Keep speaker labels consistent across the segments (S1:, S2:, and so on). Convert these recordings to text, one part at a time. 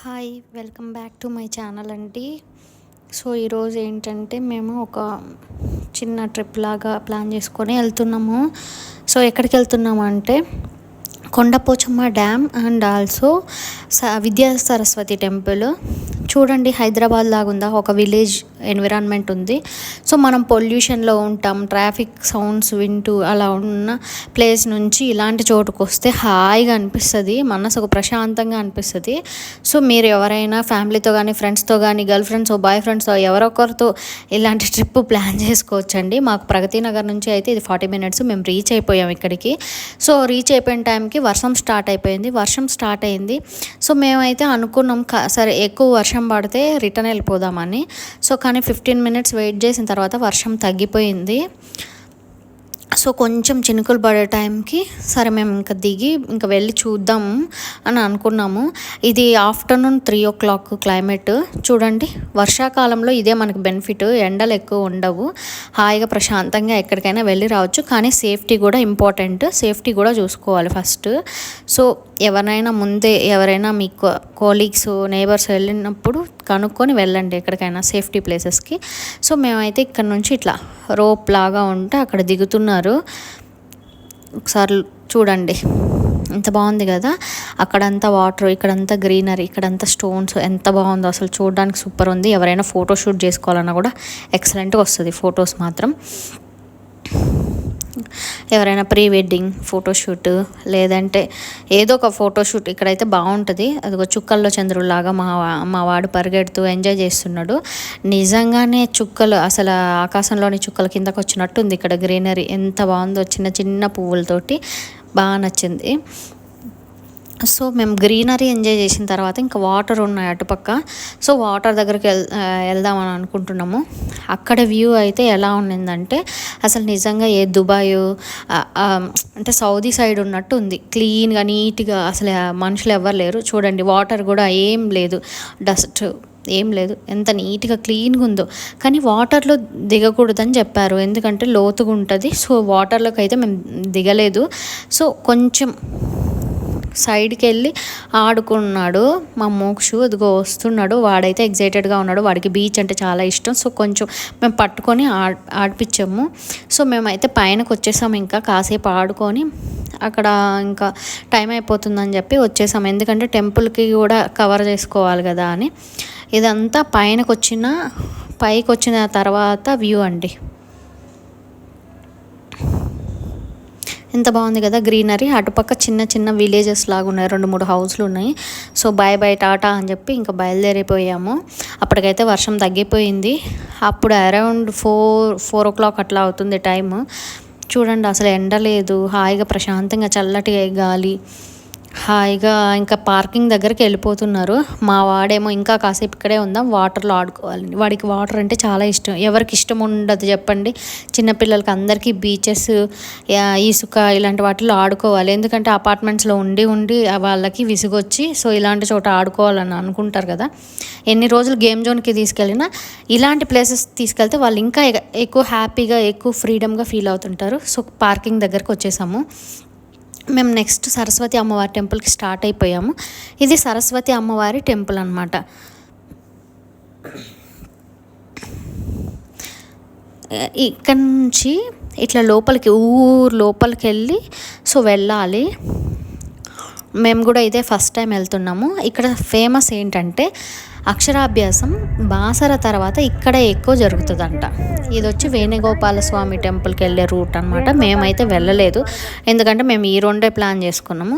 S1: Hi welcome back to my channel అండి. So ఈరోజు ఏంటంటే మేము ఒక చిన్న ట్రిప్ లాగా ప్లాన్ చేసుకొని వెళ్తున్నాము. సో ఎక్కడికి వెళ్తున్నాము అంటే కొండపోచమ్మ డ్యామ్ అండ్ ఆల్సో విద్యా సరస్వతి టెంపుల్. చూడండి హైదరాబాద్ లాగా ఉందా, ఒక విలేజ్ ఎన్విరాన్మెంట్ ఉంది. సో మనం పొల్యూషన్లో ఉంటాం, ట్రాఫిక్ సౌండ్స్ వింటూ అలా ఉన్న ప్లేస్ నుంచి ఇలాంటి చోటుకు వస్తే హాయిగా అనిపిస్తుంది, మనసుకు ప్రశాంతంగా అనిపిస్తుంది. సో మీరు ఎవరైనా ఫ్యామిలీతో కానీ ఫ్రెండ్స్తో కానీ గర్ల్ ఫ్రెండ్స్ బాయ్ ఫ్రెండ్స్తో ఎవరొకరితో ఇలాంటి ట్రిప్ ప్లాన్ చేసుకోవచ్చండి. మాకు ప్రగతి నగర్ నుంచి అయితే ఇది 40 minutes మేము రీచ్ అయిపోయాం ఇక్కడికి. సో రీచ్ అయిపోయిన టైంకి వర్షం స్టార్ట్ అయింది. సో మేమైతే అనుకున్నాం సరే ఎక్కువ వర్షం పడితే రిటర్న్ వెళ్ళిపోదామని. సో కానీ 15 minutes వెయిట్ చేసిన తర్వాత వర్షం తగ్గిపోయింది. సో కొంచెం చినుకులు పడే టైంకి సరే మేము ఇంకా వెళ్ళి చూద్దాము అని అనుకున్నాము. ఇది ఆఫ్టర్నూన్ 3 o'clock క్లైమేట్. చూడండి వర్షాకాలంలో ఇదే మనకు బెనిఫిట్, ఎండలు ఎక్కువ ఉండవు, హాయిగా ప్రశాంతంగా ఎక్కడికైనా వెళ్ళి రావచ్చు. కానీ సేఫ్టీ కూడా ఇంపార్టెంట్, సేఫ్టీ కూడా చూసుకోవాలి ఫస్ట్. సో ఎవరైనా మీ కోలీగ్స్ నేబర్స్ వెళ్ళినప్పుడు కనుక్కొని వెళ్ళండి ఎక్కడికైనా సేఫ్టీ ప్లేసెస్కి. సో మేమైతే ఇక్కడ నుంచి ఇట్లా రోప్ లాగా ఉంటే అక్కడ దిగుతున్నారు. ఒకసారి చూడండి ఎంత బాగుంది కదా, అక్కడంతా వాటర్, ఇక్కడంతా గ్రీనరీ, ఇక్కడంతా స్టోన్స్, ఎంత బాగుందో అసలు, చూడడానికి సూపర్ ఉంది. ఎవరైనా ఫోటోషూట్ చేసుకోవాలన్నా కూడా ఎక్సలెంట్గా వస్తుంది ఫొటోస్ మాత్రం. ఎవరైనా ప్రీ వెడ్డింగ్ ఫోటోషూట్ లేదంటే ఏదో ఒక ఫోటోషూట్ ఇక్కడైతే బాగుంటుంది. అదిగో చుక్కల్లో చంద్రుల్లాగా మా వాడు పరిగెడుతూ ఎంజాయ్ చేస్తున్నాడు. నిజంగానే చుక్కలు అసలు ఆకాశంలోని చుక్కల కిందకు వచ్చినట్టు ఉంది. ఇక్కడ గ్రీనరీ ఎంత బాగుందో, చిన్న చిన్న పువ్వులతోటి బాగా నచ్చింది. సో మేము గ్రీనరీ ఎంజాయ్ చేసిన తర్వాత ఇంకా వాటర్ ఉన్నాయి అటుపక్క. సో వాటర్ దగ్గరికి వెళ్దామని అనుకుంటున్నాము. అక్కడ వ్యూ అయితే ఎలా ఉన్నిందంటే అసలు నిజంగా ఏ దుబాయ్ అంటే సౌదీ సైడ్ ఉన్నట్టు ఉంది. క్లీన్గా నీట్గా, అసలు మనుషులు ఎవ్వరు లేరు. చూడండి వాటర్ కూడా ఏం లేదు, డస్ట్ ఏం లేదు, ఎంత నీట్గా క్లీన్గా ఉందో. కానీ వాటర్లో దిగకూడదని చెప్పారు, ఎందుకంటే లోతుగా ఉంటుంది. సో వాటర్లోకి అయితే మేము దిగలేదు. సో కొంచెం సైడ్కి వెళ్ళి ఆడుకున్నాడు మా మోక్షు, అదిగో వస్తున్నాడు. వాడైతే ఎగ్జైటెడ్గా ఉన్నాడు, వాడికి బీచ్ అంటే చాలా ఇష్టం. సో కొంచెం మేము పట్టుకొని ఆడిపించాము. సో మేమైతే పైనకు వచ్చేసాము. ఇంకా కాసేపు ఆడుకొని అక్కడ ఇంకా టైం అయిపోతుందని చెప్పి వచ్చేసాము, ఎందుకంటే టెంపుల్కి కూడా కవర్ చేసుకోవాలి కదా అని. ఇదంతా పైకి వచ్చిన తర్వాత వ్యూ అండి. ఎంత బాగుంది కదా గ్రీనరీ. అటుపక్క చిన్న చిన్న విలేజెస్ లాగా ఉన్నాయి, 2-3 హౌస్లు ఉన్నాయి. సో బాయ్ టాటా అని చెప్పి ఇంకా బయలుదేరిపోయాము. అప్పటికైతే వర్షం తగ్గిపోయింది. అప్పుడు అరౌండ్ 4 o'clock అట్లా అవుతుంది టైము. చూడండి అసలు ఎండ లేదు, హాయిగా ప్రశాంతంగా చల్లటి గాలి, హాయిగా ఇంకా పార్కింగ్ దగ్గరికి వెళ్ళిపోతున్నారు. మా వాడేమో ఇంకా కాసేపు ఇక్కడే ఉందాం, వాటర్లో ఆడుకోవాలి. వాడికి వాటర్ అంటే చాలా ఇష్టం. ఎవరికి ఇష్టం ఉండదు చెప్పండి, చిన్నపిల్లలకి అందరికీ బీచెస్, ఇసుక ఇలాంటి వాటిలో ఆడుకోవాలి. ఎందుకంటే అపార్ట్మెంట్స్లో ఉండి వాళ్ళకి విసుగొచ్చి సో ఇలాంటి చోట ఆడుకోవాలని అనుకుంటారు కదా. ఎన్ని రోజులు గేమ్ జోన్కి తీసుకెళ్ళినా ఇలాంటి ప్లేసెస్ తీసుకెళ్తే వాళ్ళు ఇంకా ఎక్కువ హ్యాపీగా, ఎక్కువ ఫ్రీడమ్గా ఫీల్ అవుతుంటారు. సో పార్కింగ్ దగ్గరకు వచ్చేసాము. మేము నెక్స్ట్ సరస్వతి అమ్మవారి టెంపుల్కి స్టార్ట్ అయిపోయాము. ఇది సరస్వతి అమ్మవారి టెంపుల్ అన్నమాట. ఇక్కడ నుంచి ఇట్లా ఊరు లోపలికి వెళ్ళి సో వెళ్ళాలి. మేము కూడా ఇదే ఫస్ట్ టైం వెళ్తున్నాము. ఇక్కడ ఫేమస్ ఏంటంటే అక్షరాభ్యాసం బాసర తర్వాత ఇక్కడే ఎక్కువ జరుగుతుందంట. ఇది వచ్చి వేణుగోపాల స్వామి టెంపుల్కి వెళ్ళే రూట్ అనమాట. మేమైతే వెళ్ళలేదు, ఎందుకంటే మేము ఈ 2 ప్లాన్ చేసుకున్నాము.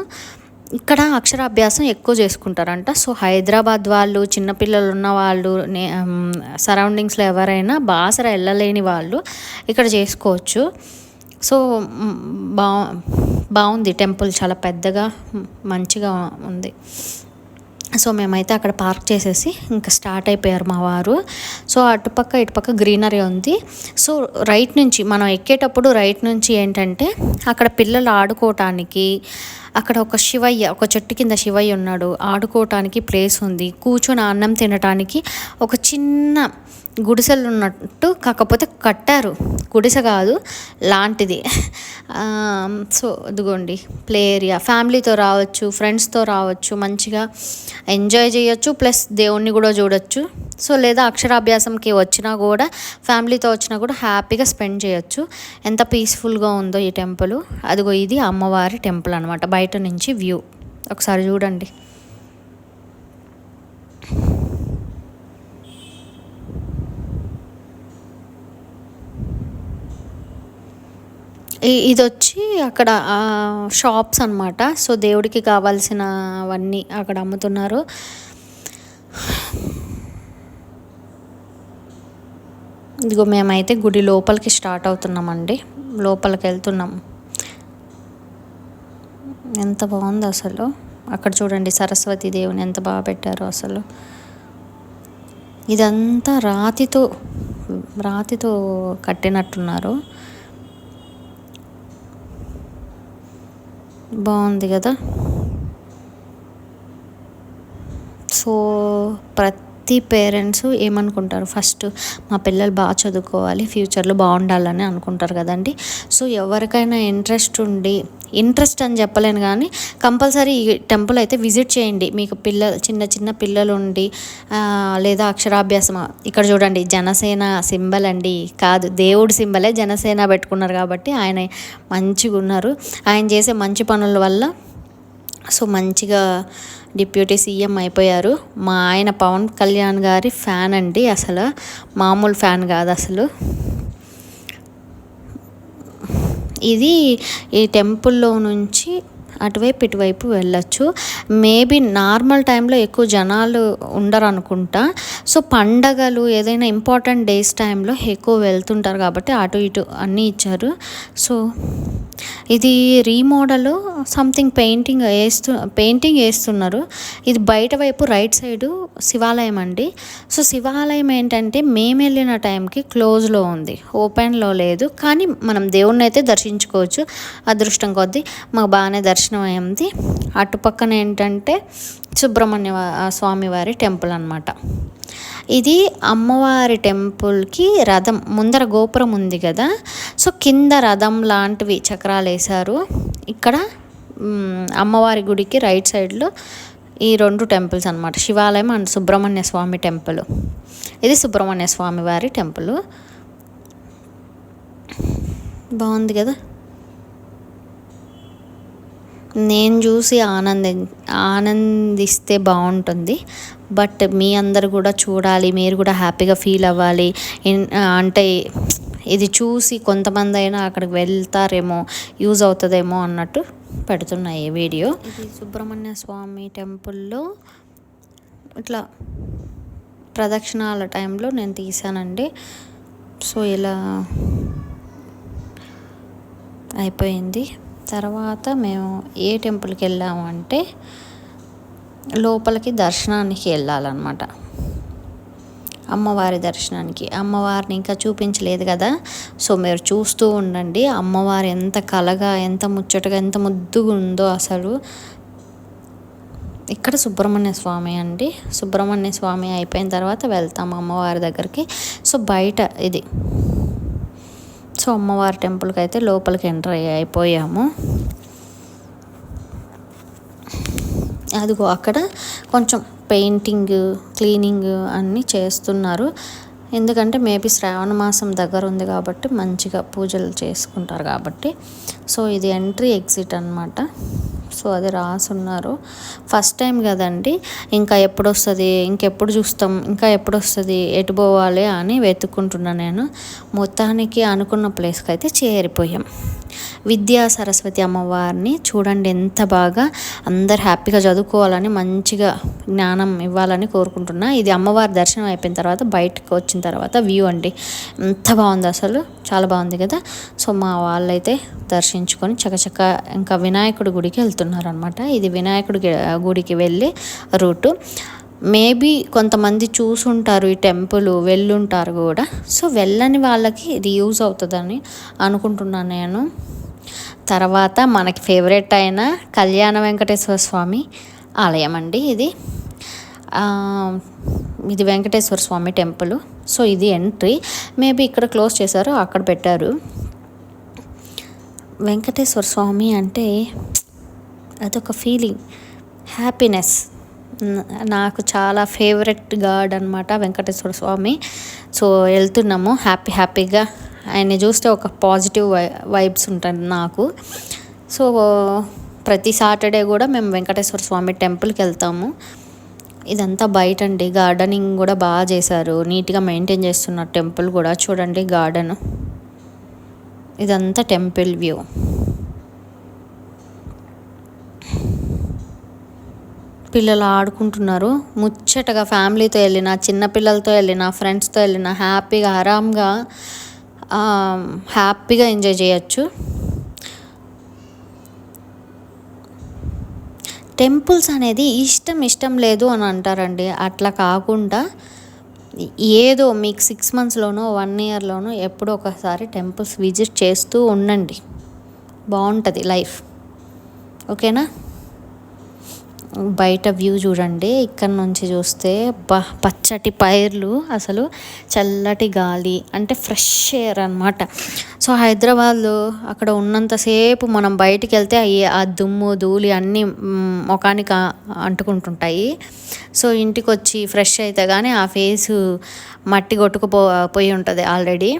S1: ఇక్కడ అక్షరాభ్యాసం ఎక్కువ చేసుకుంటారంట. సో హైదరాబాద్ వాళ్ళు, చిన్నపిల్లలు ఉన్న వాళ్ళు, సరౌండింగ్స్లో ఎవరైనా బాసర వెళ్ళలేని వాళ్ళు ఇక్కడ చేసుకోవచ్చు. సో బాగుంది టెంపుల్, చాలా పెద్దగా మంచిగా ఉంది. సో మేమైతే అక్కడ పార్క్ చేసేసి ఇంకా స్టార్ట్ అయిపోయారు మా వారు. సో ఇటుపక్క గ్రీనరీ ఉంది. సో రైట్ నుంచి మనం ఎక్కేటప్పుడు రైట్ నుంచి ఏంటంటే అక్కడ పిల్లలు ఆడుకోవటానికి, అక్కడ ఒక చెట్టు కింద శివయ్య ఉన్నాడు, ఆడుకోవటానికి ప్లేస్ ఉంది. కూర్చొని అన్నం తినటానికి ఒక చిన్న గుడిసెలు ఉన్నట్టు, కాకపోతే కట్టారు, గుడిసె కాదు లాంటిది. సో ఇదిగోండి ప్లే ఏరియా. ఫ్యామిలీతో రావచ్చు, ఫ్రెండ్స్తో రావచ్చు, మంచిగా ఎంజాయ్ చేయొచ్చు, ప్లస్ దేవుణ్ణి కూడా చూడొచ్చు. సో లేదా అక్షరాభ్యాసంకి వచ్చినా కూడా, ఫ్యామిలీతో వచ్చినా కూడా హ్యాపీగా స్పెండ్ చేయొచ్చు. ఎంత పీస్ఫుల్గా ఉందో ఈ టెంపుల్. అదిగో ఇది అమ్మవారి టెంపుల్ అనమాట, బయట నుంచి వ్యూ ఒకసారి చూడండి. ఇది వచ్చి అక్కడ షాప్స్ అనమాట. సో దేవుడికి కావాల్సినవన్నీ అక్కడ అమ్ముతున్నారు. ఇదిగో మేమైతే గుడి లోపలికి స్టార్ట్ అవుతున్నామండి, లోపలికి వెళ్తున్నాం. ఎంత బాగుంది అసలు. అక్కడ చూడండి సరస్వతి దేవుని ఎంత బాగా పెట్టారో అసలు. ఇదంతా రాతితో కట్టినట్టున్నారు. బాగుంది కదా. సో ప్రతి పేరెంట్స్ ఏమనుకుంటారు, ఫస్ట్ మా పిల్లలు బాగా చదువుకోవాలి, ఫ్యూచర్లో బాగుండాలని అనుకుంటారు కదండి. సో ఎవరికైనా ఇంట్రెస్ట్ అని చెప్పలేను కానీ కంపల్సరీ ఈ టెంపుల్ అయితే విజిట్ చేయండి. మీకు చిన్న పిల్లలు ఉండి లేదా అక్షరాభ్యాసం. ఇక్కడ చూడండి జనసేన సింబల్ అండి, కాదు దేవుడి సింబలే జనసేన పెట్టుకున్నారు కాబట్టి ఆయన మంచిగా ఉన్నారు. ఆయన చేసే మంచి పనుల వల్ల సో మంచిగా డిప్యూటీ సీఎం అయిపోయారు. మా ఆయన పవన్ కళ్యాణ్ గారి ఫ్యాన్ అండి, అసలు మామూలు ఫ్యాన్ కాదు అసలు. ఇది ఈ టెంపుల్లో నుంచి అటువైపు ఇటువైపు వెళ్ళొచ్చు. మేబీ నార్మల్ టైంలో ఎక్కువ జనాలు ఉండరు అనుకుంటా. సో పండగలు ఏదైనా ఇంపార్టెంట్ డేస్ టైంలో ఎక్కువ వెళ్తుంటారు కాబట్టి అటు ఇటు అన్నీ ఇచ్చారు. సో ఇది రీమోడల్ సంథింగ్ పెయింటింగ్ వేస్తున్నారు. ఇది బయట వైపు రైట్ సైడు శివాలయం అండి. సో శివాలయం ఏంటంటే మేము వెళ్ళిన టైంకి క్లోజ్లో ఉంది, ఓపెన్లో లేదు. కానీ మనం దేవుణ్ణి అయితే దర్శించుకోవచ్చు, అదృష్టం కొద్దీ మాకు బాగానే దర్శనం అయింది. అటుపక్కన ఏంటంటే సుబ్రహ్మణ్య స్వామి వారి టెంపుల్ అనమాట. ఇది అమ్మవారి టెంపుల్కి రథం ముందర గోపురం ఉంది కదా, సో కింద రథం లాంటివి చక్రాలు వేశారు. ఇక్కడ అమ్మవారి గుడికి రైట్ సైడ్లో ఈ రెండు టెంపుల్స్ అనమాట, శివాలయం అండ్ సుబ్రహ్మణ్య స్వామి టెంపుల్. ఇది సుబ్రహ్మణ్య స్వామి వారి టెంపుల్. బాగుంది కదా. నేను చూసి ఆనందిస్తే బాగుంటుంది, బట్ మీ అందరు కూడా చూడాలి, మీరు కూడా హ్యాపీగా ఫీల్ అవ్వాలి. అంటే ఇది చూసి కొంతమంది అయినా అక్కడికి వెళ్తారేమో, యూజ్ అవుతుందేమో అన్నట్టు పెడుతున్నాయి ఈ వీడియో. ఇది సుబ్రహ్మణ్య స్వామి టెంపుల్లో ఇట్లా ప్రదక్షిణాల టైంలో నేను తీసానండి. సో ఇలా అయిపోయింది. తర్వాత మేము ఏ టెంపుల్కి వెళ్ళాము అంటే లోపలికి దర్శనానికి వెళ్ళాలన్నమాట, అమ్మవారి దర్శనానికి. అమ్మవారిని ఇంకా చూపించలేదు కదా, సో మీరు చూస్తూ ఉండండి. అమ్మవారు ఎంత కలగా, ఎంత ముచ్చటగా, ఎంత ముద్దుగా ఉందో అసలు. ఇక్కడ సుబ్రహ్మణ్య స్వామి అండి. సుబ్రహ్మణ్య స్వామి అయిపోయిన తర్వాత వెళ్తాము అమ్మవారి దగ్గరికి. సో బయట ఇది. సో అమ్మవారి టెంపుల్కి అయితే లోపలికి ఎంటర్ అయిపోయాము. అదిగో అక్కడ కొంచెం పెయింటింగ్, క్లీనింగ్ అన్నీ చేస్తున్నారు. ఎందుకంటే మేబీ శ్రావణ మాసం దగ్గర ఉంది కాబట్టి మంచిగా పూజలు చేసుకుంటారు కాబట్టి. సో ఇది ఎంట్రీ ఎగ్జిట్ అనమాట. సో అది రాసున్నారు. ఫస్ట్ టైం కదండి, ఇంకా ఎప్పుడు వస్తుంది, ఇంకెప్పుడు చూస్తాం, ఇంకా ఎప్పుడు వస్తుంది, ఎటు పోవాలి అని వెతుక్కుంటున్నా నేను. మొత్తానికి అనుకున్న ప్లేస్కి అయితే చేరిపోయాం. విద్యా సరస్వతి అమ్మవారిని చూడండి ఎంత బాగా, అందరు హ్యాపీగా చదువుకోవాలని, మంచిగా జ్ఞానం ఇవ్వాలని కోరుకుంటున్నా. ఇది అమ్మవారి దర్శనం అయిపోయిన తర్వాత బయటకు వచ్చిన తర్వాత వ్యూ అండి, ఎంత బాగుంది అసలు, చాలా బాగుంది కదా. సో మా వాళ్ళైతే దర్శించుకొని చకచక ఇంకా వినాయకుడి గుడికి వెళ్తున్నారు అనమాట. ఇది వినాయకుడి గుడికి వెళ్ళే రూటు. మేబీ కొంతమంది చూసుంటారు ఈ టెంపుల్, వెళ్ళుంటారు కూడా. సో వెళ్ళని వాళ్ళకి ఇది యూజ్ అవుతుందని అనుకుంటున్నాను నేను. తర్వాత మనకి ఫేవరెట్ అయిన కళ్యాణ వెంకటేశ్వర స్వామి ఆలయం అండి ఇది. ఇది వెంకటేశ్వర స్వామి టెంపుల్. సో ఇది ఎంట్రీ. మేబీ ఇక్కడ క్లోజ్ చేశారు, అక్కడ పెట్టారు. వెంకటేశ్వర స్వామి అంటే అదొక ఫీలింగ్, హ్యాపీనెస్. నాకు చాలా ఫేవరెట్ గాడ్ అనమాట వెంకటేశ్వర స్వామి. సో వెళ్తున్నాము హ్యాపీగా. ఆయన్ని చూస్తే ఒక పాజిటివ్ వైబ్స్ ఉంటుంది నాకు. సో ప్రతి సాటర్డే కూడా మేము వెంకటేశ్వర స్వామి టెంపుల్కి వెళ్తాము. ఇదంతా బయట అండి, గార్డెనింగ్ కూడా బాగా చేశారు, నీట్గా మెయింటైన్ చేస్తున్నారు టెంపుల్ కూడా. చూడండి గార్డెన్, ఇదంతా టెంపుల్ వ్యూ. పిల్లలు ఆడుకుంటున్నారు ముచ్చటగా. ఫ్యామిలీతో వెళ్ళిన, చిన్నపిల్లలతో వెళ్ళిన, ఫ్రెండ్స్తో వెళ్ళిన హ్యాపీగా ఆరాంగా హ్యాపీగా ఎంజాయ్ చేయొచ్చు. టెంపుల్స్ అనేది ఇష్టం లేదు అని అంటారండి. అట్లా కాకుండా ఏదో మీకు 6 monthsలోనో 1 yearలోనో ఎప్పుడో ఒకసారి టెంపుల్స్ విజిట్ చేస్తూ ఉండండి, బాగుంటుంది లైఫ్. ఓకేనా? బయట వ్యూ చూడండి, ఇక్కడ నుంచి చూస్తే పచ్చటి పైర్లు, అసలు చల్లటి గాలి, అంటే ఫ్రెష్ ఎయిర్ అనమాట. సో హైదరాబాద్లో అక్కడ ఉన్నంతసేపు మనం బయటికి వెళ్తే ఆ దుమ్ము ధూళి అన్నీ ముఖానికి అంటుకుంటుంటాయి. సో ఇంటికి వచ్చి ఫ్రెష్ అయితే కానీ ఆ ఫేసు మట్టి కొట్టుకుపోయి ఉంటుంది ఆల్రెడీ.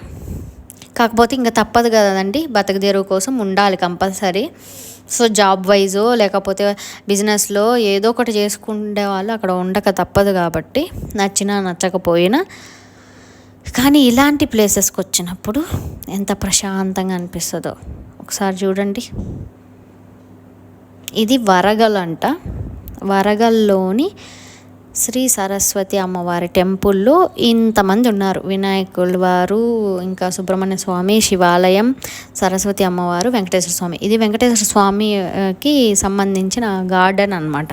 S1: కాకపోతే ఇంకా తప్పదు కదండి, బతకదెరువు కోసం ఉండాలి కంపల్సరీ. సో జాబ్ వైజో లేకపోతే బిజినెస్లో ఏదో ఒకటి చేసుకునే వాళ్ళు అక్కడ ఉండక తప్పదు కాబట్టి, నచ్చినా నచ్చకపోయినా. కానీ ఇలాంటి ప్లేసెస్కి వచ్చినప్పుడు ఎంత ప్రశాంతంగా అనిపిస్తుందో ఒకసారి చూడండి. ఇది వరంగల్ అంట. వరంగల్లోని శ్రీ సరస్వతి అమ్మవారి టెంపుల్లో ఇంతమంది ఉన్నారు. వినాయకుల వారు, ఇంకా సుబ్రహ్మణ్య స్వామి, శివాలయం, సరస్వతి అమ్మవారు, వెంకటేశ్వర స్వామి. ఇది వెంకటేశ్వర స్వామికి సంబంధించిన గార్డెన్ అనమాట.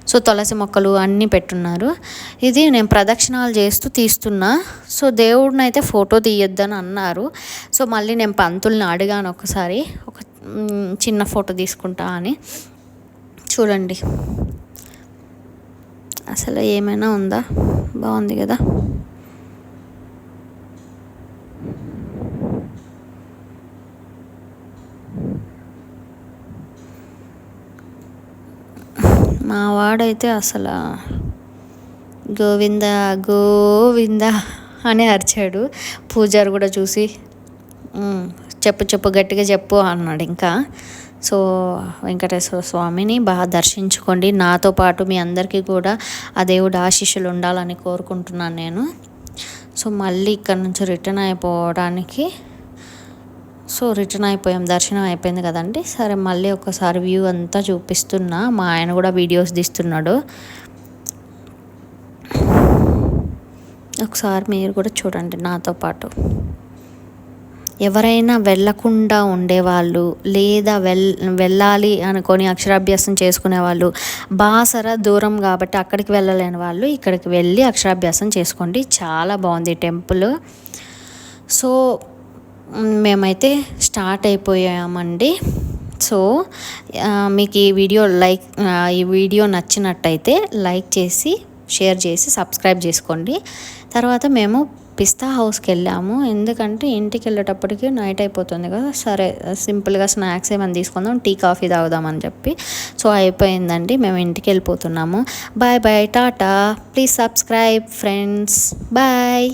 S1: సో తులసి మొక్కలు అన్నీ పెట్టున్నారు. ఇది నేను ప్రదక్షిణాలు చేస్తూ తీస్తున్నా. సో దేవుడిని అయితే ఫోటో తీయొద్దని అన్నారు. సో మళ్ళీ నేను పంతుల్ని అడిగాను ఒకసారి, ఒక చిన్న ఫోటో తీసుకుంటా అని. చూడండి అసలు ఏమైనా ఉందా, బాగుంది కదా. మా వాడైతే అసలు గోవింద గోవింద అని అరిచాడు. పూజారి కూడా చూసి చెప్పు గట్టిగా చెప్పు అన్నాడు. ఇంకా సో వెంకటేశ్వర స్వామిని బాగా దర్శించుకోండి. నాతో పాటు మీ అందరికీ కూడా ఆ దేవుడు ఆశీస్సులు ఉండాలని కోరుకుంటున్నాను నేను. సో మళ్ళీ ఇక్కడ నుంచి రిటర్న్ అయిపోవడానికి, సో రిటర్న్ అయిపోయాం, దర్శనం అయిపోయింది కదండి. సరే మళ్ళీ ఒకసారి వ్యూ అంతా చూపిస్తున్నా. మా ఆయన కూడా వీడియోస్ తీస్తున్నాడు, ఒకసారి మీరు కూడా చూడండి నాతో పాటు. ఎవరైనా వెళ్ళకుండా ఉండేవాళ్ళు, లేదా వెళ్ళాలి అనుకొని అక్షరాభ్యాసం చేసుకునే వాళ్ళు, బాసర దూరం కాబట్టి అక్కడికి వెళ్ళలేని వాళ్ళు ఇక్కడికి వెళ్ళి అక్షరాభ్యాసం చేసుకోండి. చాలా బాగుంది టెంపుల్. సో మేమైతే స్టార్ట్ అయిపోయామండి. సో మీకు ఈ వీడియో నచ్చినట్టయితే లైక్ చేసి, షేర్ చేసి, సబ్స్క్రైబ్ చేసుకోండి. తర్వాత మేము పిస్తా హౌస్కి వెళ్ళాము. ఎందుకంటే ఇంటికి వెళ్ళేటప్పటికి నైట్ అయిపోతుంది కదా, సరే సింపుల్గా స్నాక్స్ ఏమైనా తీసుకుందాం, టీ కాఫీ తాగుదామని చెప్పి. సో అయిపోయిందండి, మేము ఇంటికి వెళ్ళిపోతున్నాము. Bye tata. Please subscribe friends. Bye.